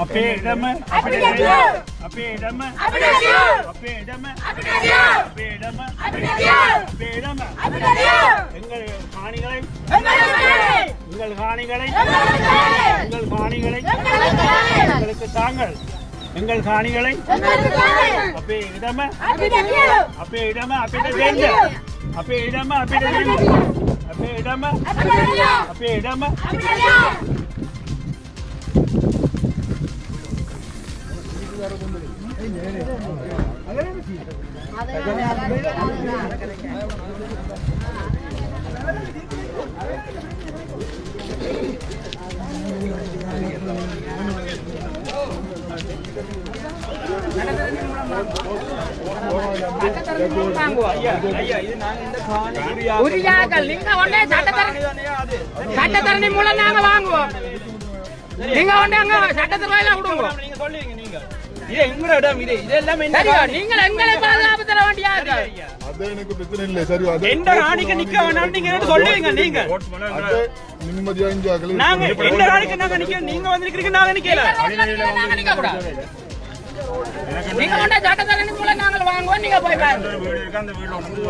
අපේ ඉඩම අපේ ඉඩම எங்கள் காணிகளை எங்களுக்கு தாங்கள் எங்கள் காணிகளை අපේ ඉඩම අපිට දෙන්න අපේ ඉඩම අපිට දෙන්න අපේ ඉඩම சட்டத்தரணி மூலம் நாங்க வாங்குவோம். நீங்க சட்டத்திற்கு கொடுங்க. இது எங்க இடம், இது இதெல்லாம் நீங்கள் எங்களை பாதுகாப்பு தர வேண்டிய எனக்கு பிரச்சனை இல்லை. சரி, எந்த ராணிக்கு நிக்க வேணாம் நீங்க சொல்லுவீங்க. நீங்க நிம்மதியா நாங்க எந்த ராணிக்கு நாங்க நிக்க, நீங்க வந்திருக்கீங்க நாங்க நிக்கல. நீங்க கொண்ட சட்டத்தரணி மூலம் நாங்கள் வாங்குவோம். நீங்க போய் பாருங்க. அந்த வீடு வந்து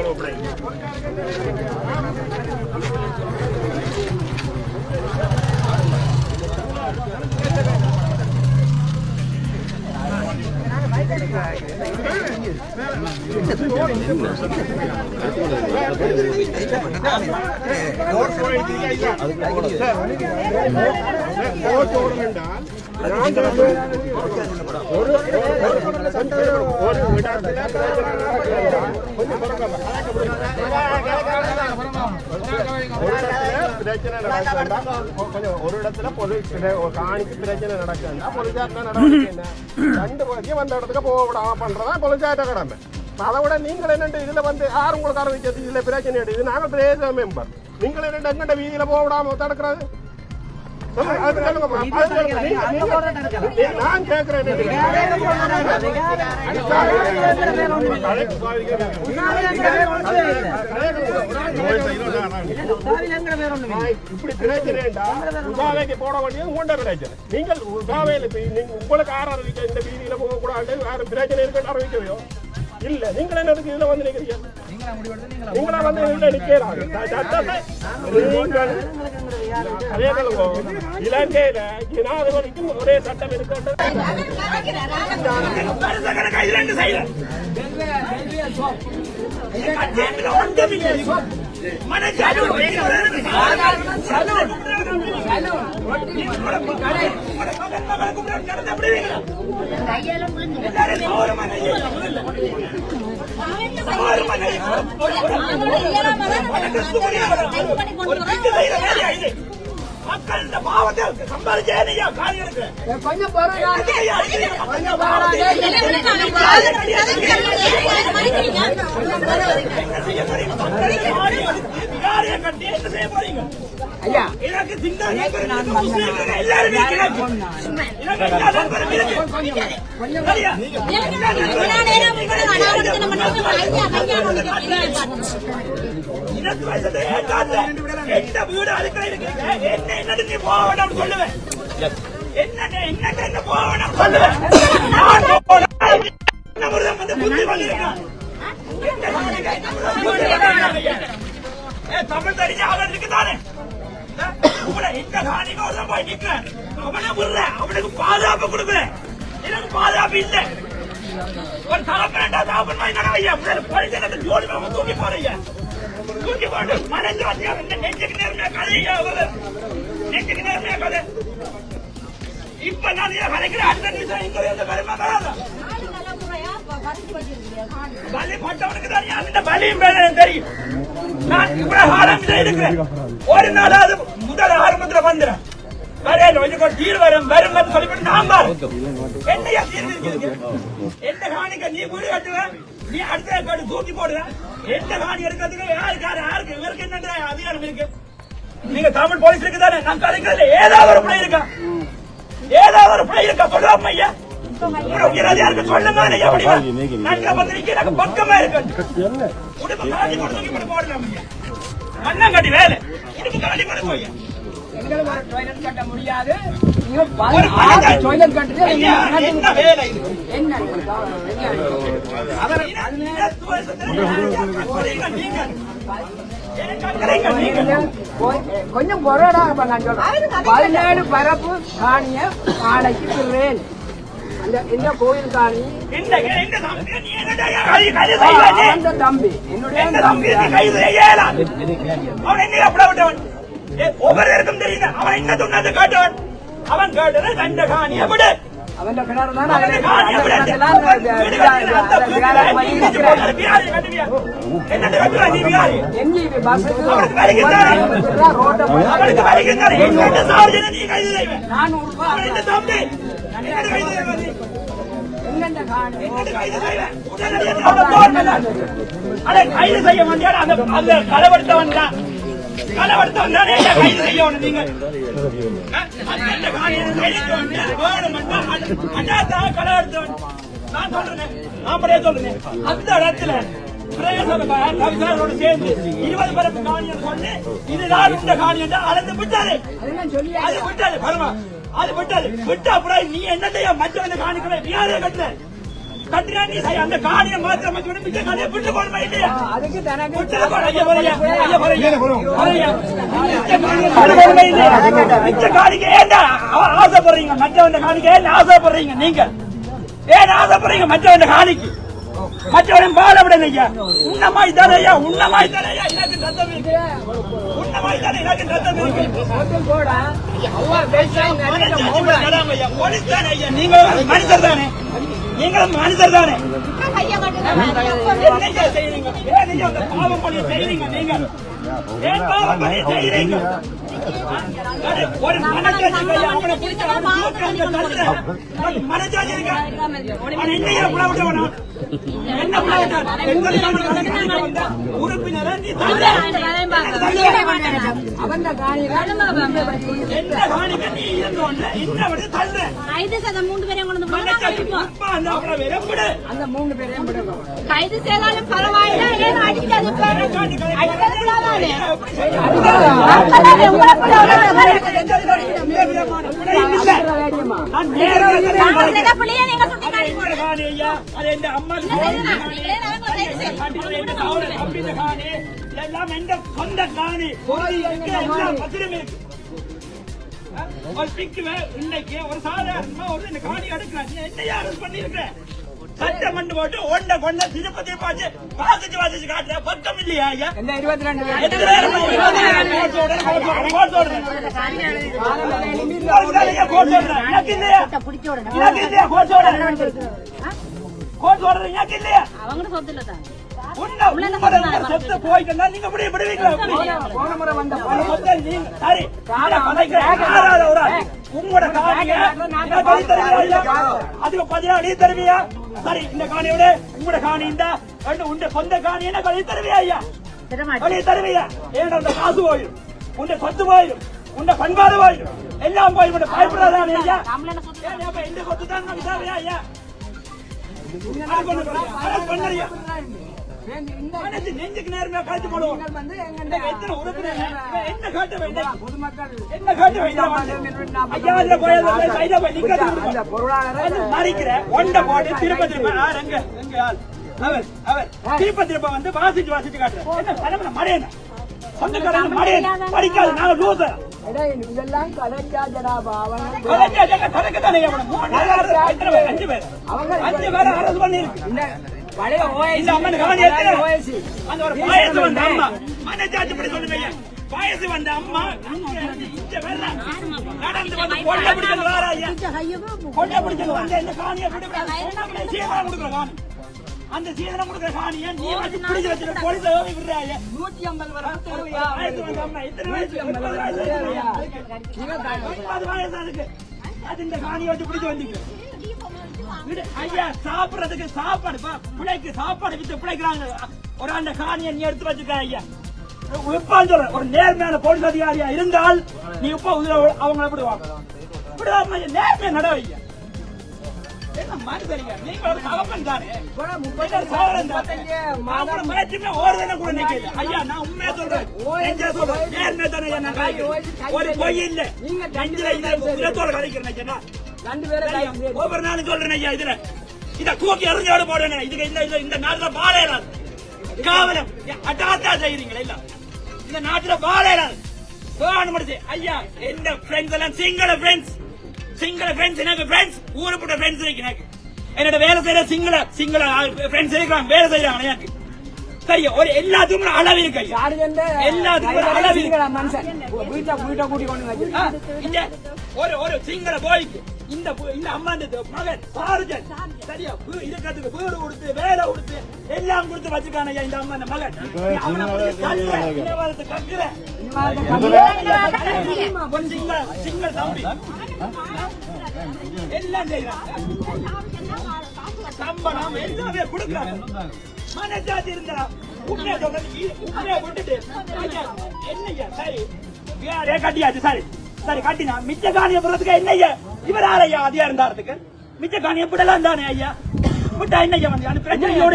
ஒரு இடத்துல காணிக்கு பிரச்சனை நடக்குதுன்னா பொலிசார்ட்ட நடவடிக்கை ரெண்டு பகுதியை வந்த இடத்துக்கு போக விடாம பண்றதா பொலிசார்ட்ட கடமை. அதை விட நீங்கள் என்னண்டு இதுல வந்து யார் உங்களுக்கு அறிவிச்சது இதுல பிரச்சனை இது நாங்கள் பிரேச மெம்பர். நீங்கள் என்னண்டு எங்கண்ட வீதியில போக விடாம தடுக்கிறது நான் கேட்கிறேன். இப்படி பிரச்சனைடா உசாவைக்கு போட வேண்டியது உண்ட பிரச்சனை. நீங்கள் உசாவையில் உங்களுக்கு யார் அறிவிக்க இந்த வீதியில போக கூடாது யாரும் பிரச்சனை இருக்குன்னு அறிவிக்கவையோ இல்ல. நீங்கள் என்னதுக்கு இதுல வந்து நிக்கிறீங்க? நீங்களா வந்து இதுல நிக்கிறாங்க. இலங்கையில ஜனாதிபதிக்கும் ஒரே சட்டம் இருக்கின்றது. மக்கள் இந்த பாவத்தை சம்பாதிச்சே கொஞ்சம் எனக்கு வீடு அடுக்கலை இருக்கு. என்ன நீ போக வேண்டாம் சொல்லுவேன். என்ன போக வேண்டாம் சொல்லுவேன். தமிழ் தெரிஞ்ச அவன் இருக்குதானே இந்த காணிக்கு போய் நிக்கிறேன். அவனை விடுறேன், அவனுக்கு பாதுகாப்பு கொடுக்குறேன். எனக்கு பாதுகாப்பு இல்லை. ஒரு தலைப்பேண்டா தாப்பன் மாதிரி நடவையா படிச்சதை ஜோடி தூக்கி போறீங்க. தூக்கி போட்டு மறைஞ்சு வந்தியா நெஞ்சுக்கு நேர்மையா கதையா நெஞ்சுக்கு நேர்மையா கதை. இப்ப நான் கலைக்கிறேன். அடுத்த நிமிஷம் இங்க வருமா பலி பட்டவனுக்கு தான் அந்த பலியும் தெரியும். நான் இவ்வளவு ஆரம்பிச்சு இருக்கிறேன். ஒரு நாளாவது முதல் ஆரம்பத்துல வந்துடுறேன். தீர்வு வரும் வரும் சொல்லிவிட்டு நான் என்னையா தீர்வு எந்த காணிக்க நீ வீடு கட்டுவேன், நீ அடுத்த காடு தூக்கி போடுவேன். எந்த காணி எடுக்கிறதுக்கு யாருக்கு இவருக்கு என்ன அதிகாரம் இருக்கு? நீங்க தமிழ் போலீஸ் இருக்கு தானே? நான் கலைக்கிறதுல ஏதாவது ஒரு பிள்ளை இருக்கா? ஏதாவது ஒரு பிள்ளை இருக்கா? சொல்லுவோம் ஐயா. உயரதிகாரிக்கு சொல்லுங்க எப்படி நல்ல பத்திரிக்கை பக்கமா இருக்கு உடம்பு காட்டி கொடுத்து போடலாம் மண்ணம் கட்டி வேலை உடம்பு காட்டி கொடு போய் எங்களுக்கு ஒரு டாய்லெட் கட்ட முடியாது. நீங்க ஒரு டாய்லெட் கட்டுறது என்ன வேலை இது என்ன? அவர் கொஞ்சம் பொருடா நான் சொல்றேன். 17 பரப்பு காணிய காலைக்கு திருவேன். இந்த கோயில் காணி அந்த தம்பி என்னுடைய தம்பி கைது செய்யலாம் அவன் என்ன அப்படி ஒவ்வொருக்கும் தெரியுது அவன் என்ன சொன்னது கேட்டவன் அவன் கேட்டது தண்ட காணியை விடு அவன் கிணறு தான் கைது செய்ய மாட்டார் அந்த களவெடுத்தவன் தான் களவெடுத்தவன் தான் கைது செய்யணும் நீங்க நான் சொல்றேன் அப்படியே சொல்றேன் அந்த இடத்துல சேர்ந்து 20 பரப்பு காணி சொல்லி இதுதான் இந்த காணி என்று அளந்து விட்டாரு அது விட்டாரு பரமா அது விட்டாரு விட்டா அப்புறம் நீ என்னத்தையா மற்ற காணிக்கல யாரே கட்டுற கட்டினா நீ அந்த காணியை மாத்திரம் மற்ற மிச்ச காணியை விட்டு போடுமா இல்லையா அதுக்கு மிச்ச காணிக்கு ஏன்டா ஆசைப்படுறீங்க மற்றவன் காணிக்கு ஏன் ஆசைப்படுறீங்க நீங்க ஏன் ஆசைப்படுறீங்க மற்றவன் காணிக்கு மற்றவன் பாடப்பட ஐயா உன்னமாய் தானே ஐயா உன்னமாய் தானே ஐயா எனக்கு ரத்தம் இருக்கு உன்னமாய் தானே எனக்கு ரத்தம் இருக்கு நீங்க மனிதர் தானே நீங்களும் மனிதர் தானே செய்யறீங்க பாவம் பண்ணி செய்யறீங்க நீங்க ஏன் பாவம் பண்ணி செய்யறீங்க ஒரு மனச்சாட்சி இருக்க என்னையா புலவிட்டவனா என்ன உறுப்பினர் அவன் காணி என்ன காணிக்க நீ இருந்தோன்னு இந்த விட தள்ளுற 3 பேரையும் கொண்டு அந்த 3 பேரையும் விடுவோம். கைது செய்தாலும் பரவாயில்ல ஏன் அடிக்காது எல்லாம் எந்த சொந்த காணி பத்திரமே இன்னைக்கு ஒரு சாதாரணமா ஒரு காணி எடுக்கிறான் என்னையா அரசு பண்ணிருக்க சட்டம் மண்டு போட்டு ஒன்ன கொண்ட திருப்பதி பாச்சு வாசிச்சு காட்டுற பக்கம் இல்லையா ஐயா இந்த 22 அவங்க சொத்து இல்ல தான் சொத்து போயிட்டா நீங்க விடுவீங்களா உங்களோட காணிய அதுக்கு 16 தருவியா சரி இந்த காணியோட உங்களோட காணி இந்த உண்ட சொந்த காணி என்ன கழி தருவியா ஐயா கழி தருவியா ஏன்னா அந்த காசு போயிடும் உண்ட சொத்து போயிடும் உண்ட பண்பாடு போயிடும் எல்லாம் போய் பயப்படாதான் ஐயா எந்த சொத்து தான் விசாரியா ஐயா நெஞ்சுக்கு நேரமே காய்ச்சி போடுவோம் எத்தனை உறுப்பினர் என்ன காட்ட வேண்டும் பொதுமக்கள் என்ன காட்ட வேண்டும் மறிக்கிற ஒண்ட போட்டு திருப்ப திருப்ப வந்து வாசிச்சு காட்டுறேன் மடையன சொந்தக்காரன் மடையன் படிக்காது நாங்க லூசர் இதெல்லாம் கலைஞாஜனாபா கணக்குதானே 5 பேர் அரசு பண்ணி இருக்கு பழைய இந்த அம்மன் காணி அந்த ஒரு பாயசம் வந்த அம்மா மனச்சாட்சி படி சொல்லுங்க பாயசம் வந்த அம்மா நடந்து வந்து கொள்ள பிடிச்சது வேற ஐயா கொள்ள பிடிச்சது வந்து இந்த காணியை சீதனம் கொடுக்குற காணி அந்த சீதனம் கொடுக்குற காணியை நீ வச்சு பிடிச்சு வச்சுட்டு போலீஸ் விடுறாங்க 150 வயசு அதுக்கு அது இந்த காணியை வச்சு பிடிச்சு வந்தீங்க ஐயா சாப்பிடறதுக்கு சாப்பாடு பிள்ளைக்கு சாப்பாடு வித்து பிள்ளைக்கிறாங்க ஒரு அந்த காணியை நீ எடுத்து வச்சுக்க ஐயா இப்ப சொல்ற ஒரு நேர்மையான போலீஸ் அதிகாரியா இருந்தால் நீ இப்ப அவங்களை விடுவாங்க நேர்மையா நட ஐயா என்ன மனுஷங்க நீங்க ஒரு தகப்பன் தானே கூட சோழன் தானே 35 மாதம் மாதம் ஓடுதல கூட நிக்கல ஐயா நான் உண்மையா சொல்றேன் நெஞ்ச சொல்றேன் நேர்மையா தானே என்ன ஒரு பொய் இல்ல நீங்க நெஞ்சில இதத்தோட கலைக்கிறேன் ஐயா ரெண்டு பேரை கைது ஒவ்வொரு நாளும் சொல்றேன் ஐயா இதுல இத தூக்கி எறிஞ்சோட போடுறேன் இதுக்கு இந்த நாட்டுல வாழையறாது காவலம் அட்டாத்தா செய்யறீங்களா இல்ல இந்த நாட்டுல வாழையறாது ஐயா எந்த ஃப்ரெண்ட்ஸ் எல்லாம் சிங்கள ஃப்ரெண்ட்ஸ் எனக்கு ஃப்ரெண்ட்ஸ் ஊருப்பட்ட ஃப்ரெண்ட்ஸ் இருக்கு எனக்கு என்னோட வேலை செய்யற சிங்கள ஃப்ரெண்ட்ஸ் இருக்கிறாங்க வேலை செய்யறாங்க எனக்கு சரியா ஒரு எல்லாத்துக்கும் அளவு இருக்கு எல்லாத்துக்கும் அளவு இருக்கு மனுஷன் வீட்டை கூட்டி கொண்டு ஒரு சிங்கள போய்க்கு இந்த அம்மா மகன் சார்ஜன் சரியா இருக்கிறதுக்கு வீடு கொடுத்து வேலை கொடுத்து எல்லாம் கொடுத்து வச்சுக்கான இந்த அம்மா இந்த மகன் சிங்கள தம்பி எல்லாம் செய்யறாங்க சம்பளம் எல்லாமே கொடுக்குறாங்க மனசாட்சி இருந்தா உண்மையா விட்டுட்டு என்னையா சரி வேறே கட்டியாச்சு சரி கட்டினா மிச்ச காணிய போறதுக்கு என்னையா இவர் ஆரையா அதிகாரம் தாரத்துக்கு மிச்ச காணிய விடலாம் தானே ஐயா விட்டா என்னையா வந்து அந்த பிரச்சனையோட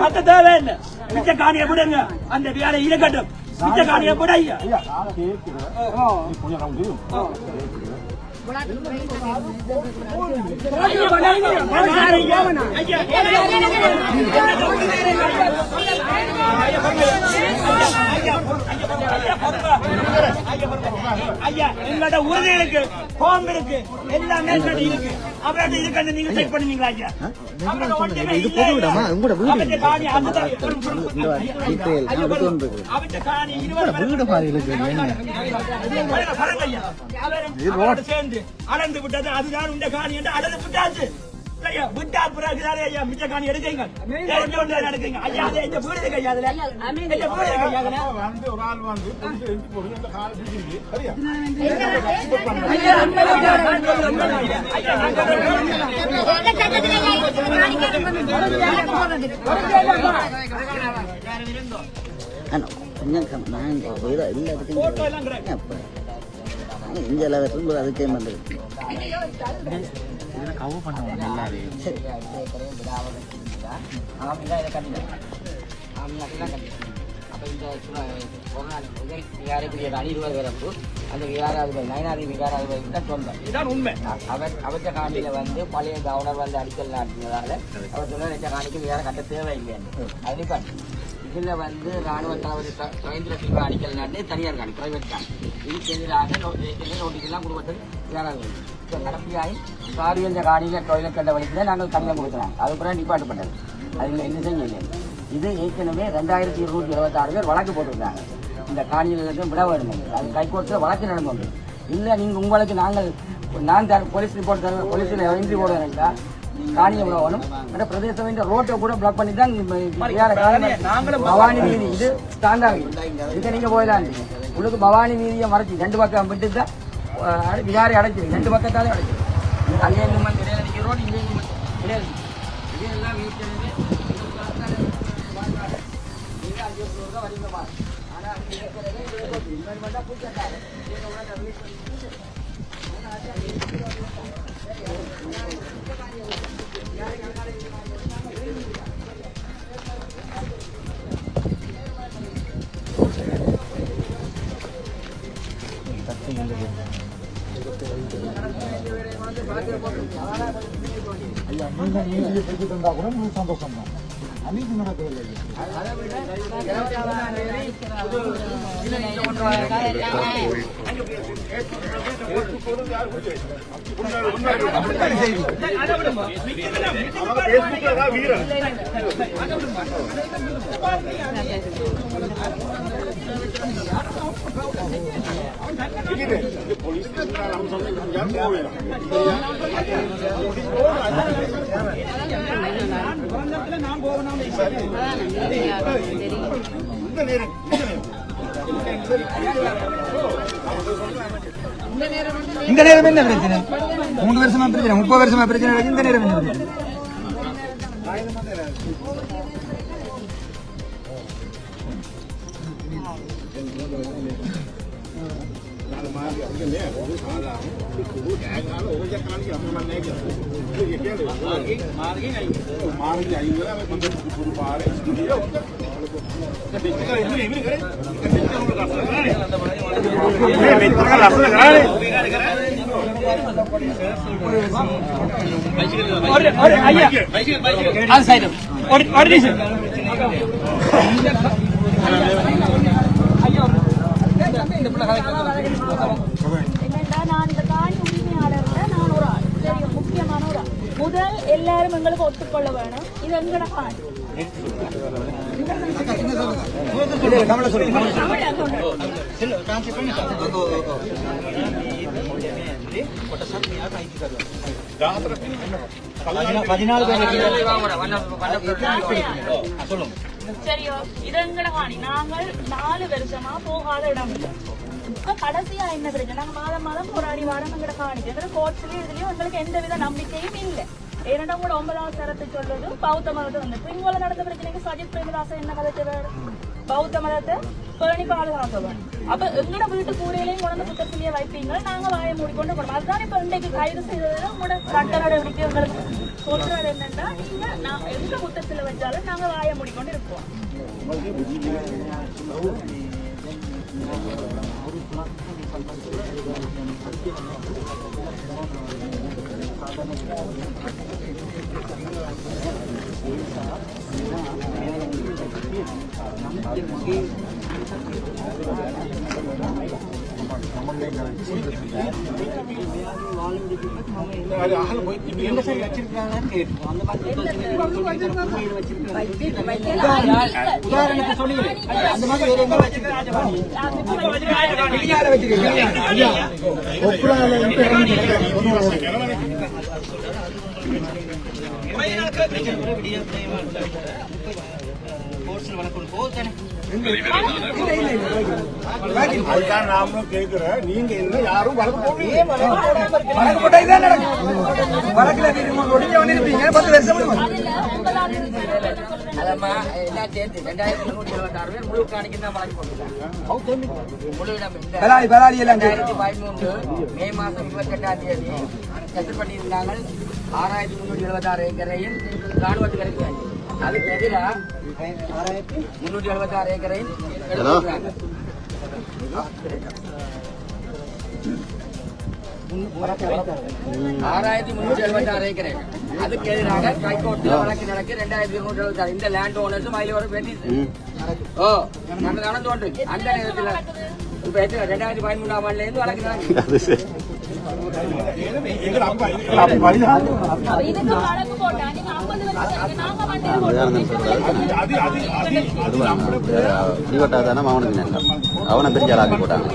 கத்த தேவை என்ன மிச்ச காணிய விடுங்க அந்த வேலை இருக்கட்டும் மிச்ச காணிய விட ஐயா ஐயா எங்களோட உறுதி இருக்கு கோம் இருக்கு எல்லாமே இருக்கு அவரோட இருக்கு நீங்க செக் பண்ணுவீங்களா ஐயா இது பொது இடமா உங்களோட வீடு அவட்ட காணி 20 வீடு மாதிரி இருக்கு சேர்ந்து அளந்து விட்டது அதுதான் இந்த காணி என்று அளந்து விட்டாச்சு விட்டா பிறகுதானே ஐயா மிச்ச காணி எடுக்கீங்க நடக்குங்க ஐயா அதை இந்த வீடு இருக்கு ஐயா அதுல வந்து ஒரு ஆள் வந்து போடுங்க இந்த கால் பிடிச்சிருக்கு அதுக்கே வந்து கவு பண்ணுவாங்க எல்லாரையும் அந்த விகாராதிபதி நயனாதி விகாராதிபதி தான் சொந்தம் உண்மை அவற்ற காணியில வந்து பழைய கவர்னர் வந்து அடிக்கல் நாட்டினதால அவர் சொன்ன இந்த காணிக்கு விகாரம் கட்ட தேவையில்லை அது இதுல வந்து ராணுவ தளபதி சுரேந்திர சிங்கா அடிக்கல் நாட்டு தனியார் காணி பிரைவேட் காணி இதுக்கு எதிராக நோட்டீஸ் எல்லாம் கொடுப்பது விகாராதிபதி கடப்பியாய் சாரி என்ற காணியில டொய்லெட் கட்ட வழிக்கு நாங்கள் தனியாக கொடுக்குறாங்க அது பிறகு நிப்பாட்டப்பட்டது அதில் எந்த செய்ய இல்லை இது ஏற்கனவே 2226 பேர் வழக்கு போட்டிருக்காங்க இந்த காணியில் விட வேண்டும் அது கைகோர்ட்டில் வழக்கு நடந்து கொண்டு இல்லை நீங்கள் உங்களுக்கு நான் போலீஸ் ரிப்போர்ட் தர போலீஸில் என்ட்ரி போட வேண்டாம் காணியை விடணும் பிரதேச வேண்டிய ரோட்டை கூட பிளாக் பண்ணி தான் பவானி வீதி இது ஸ்டாண்டாக இதை நீங்கள் போயிடலாம் உங்களுக்கு பவானி வீதியை மறைச்சி 2 பக்கம் விட்டு தான் விகாரை அடைச்சிருக்கு 2 பக்கத்தாலே அடைச்சிருக்கு அங்கே இடையில ரோடு இங்கே கிடையாது இதெல்லாம் வருமா ஆனால் ஐயா நீங்க பேசிட்டு இருந்தா கூட உங்களுக்கு சந்தோஷம் தான் அன்னைக்கு நடக்கவில்லை இந்த நேரம் என்ன பிரச்சனை 3 வருஷமா பிரச்சனை 30 வருஷமா பிரச்சனை இந்த நேரம் என்ன பிரச்சனை என்னடா நான் இந்த காணி உரிமையாளர்ல நான் ஒரு ஆள் சரி முக்கியமான ஒரு ஆள் முதல் எல்லாரும் எங்களுக்கு ஒத்துக்கொள்ள வேணும் இது எங்கட காணி சரியோ இது எங்கட காணி நாங்கள் 4 வருஷமா போகாத இடம் இல்லை இப்ப கடைசியா என்ன பிரச்சனை நாங்க மாதம் மாதம் போராடி வாரம் எங்கட காணிக்கு கோர்ட்ஸ்லயும் இதுலயும் எங்களுக்கு எந்த வித நம்பிக்கையும் இல்லை ஏன்னா கூட 9வது சரத்தை சொல்றது பௌத்த மதத்தை வந்து இங்கோல நடந்த பிரச்சனைக்கு சஜித் பிரேமதாசன் என்ன கதை பௌத்த மதத்தை பேணி பாதுகாக்கவன் அப்ப எங்கட வீட்டு கூரையிலையும் கொண்டு புத்தகத்திலேயே வைப்பீங்க நாங்க வாயை மூடிக்கொண்டு போனோம் அதுதான் இப்ப இன்றைக்கு கைது செய்தது உங்களோட சட்ட நடவடிக்கை உங்களுக்கு சொல்றது என்னன்னா நீங்க எந்த புத்தகத்துல வச்சாலும் நாங்க வாயை மூடிக்கொண்டு இருப்போம் உதாரணத்தை சொன்னீங்க அந்த மாதிரி வேற எங்க அதுதான் நாமளும் கேட்கிறேன். நீங்க என்ன யாரும் வழக்கு போடுறீங்க? வழக்கு போட்டா இதான் நடக்கும். வழக்குல நீங்க ஒடிஞ்ச வந்திருப்பீங்க 10 வருஷம் அதம்மா எல்லாம் சேர்த்து 2276 பேர் முழு காணிக்கு தான் வழக்கு போட்டுருக்காங்க. முழு இடம் பலாலி எல்லாம் 2013 மே மாசம் 28ஆம் தேதி செட்டில் பண்ணியிருந்தாங்க 6376 ஏக்கரையும் ராணுவத்துக்கு இறக்குவாங்க. அதுக்கு எதிராக 376 ஏக்கரையும் எடுத்துக்கிறாங்க. 6376 ஏக்கரை அதுக்கு எதிராக ஹைகோர்ட்ல வழக்கு நடக்கு 2276 இந்த லேண்ட் ஓனர்ஸும் அதில் ஒரு பெட்டி நடந்து கொண்டிருக்கு. அந்த நேரத்தில் இப்ப 2013ஆம் ஆண்டுல இருந்து வழக்கு நடக்குது. அவனை பெரிய ஆளாக்கி போட்டாங்க.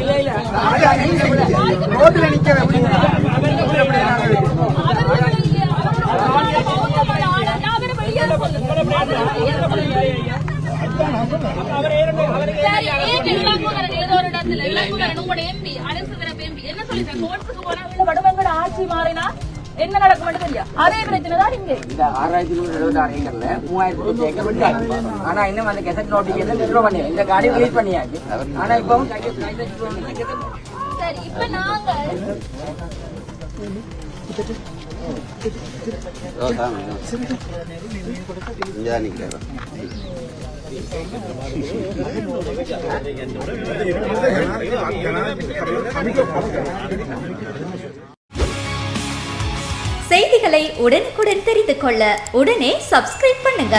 ஆட்சி மாறினா என்ன நடக்கும் தெரியும். அதே பிரச்சனை தான் இங்க இந்த 6176 ஏக்கர்ல 3000 ஏக்கர் விட்டாங்க. ஆனா இன்னும் அந்த கெசட் நோட்டிபிகேஷன் வித்ட்ரா பண்ணியாச்சு. இந்த கார்டு ரிலீஸ் பண்ணியாச்சு. ஆனா இப்பவும் சரி இப்ப நாங்க செய்திகளை உடனுக்குடன் தெரிந்து கொள்ள உடனே சப்ஸ்கிரைப் பண்ணுங்க.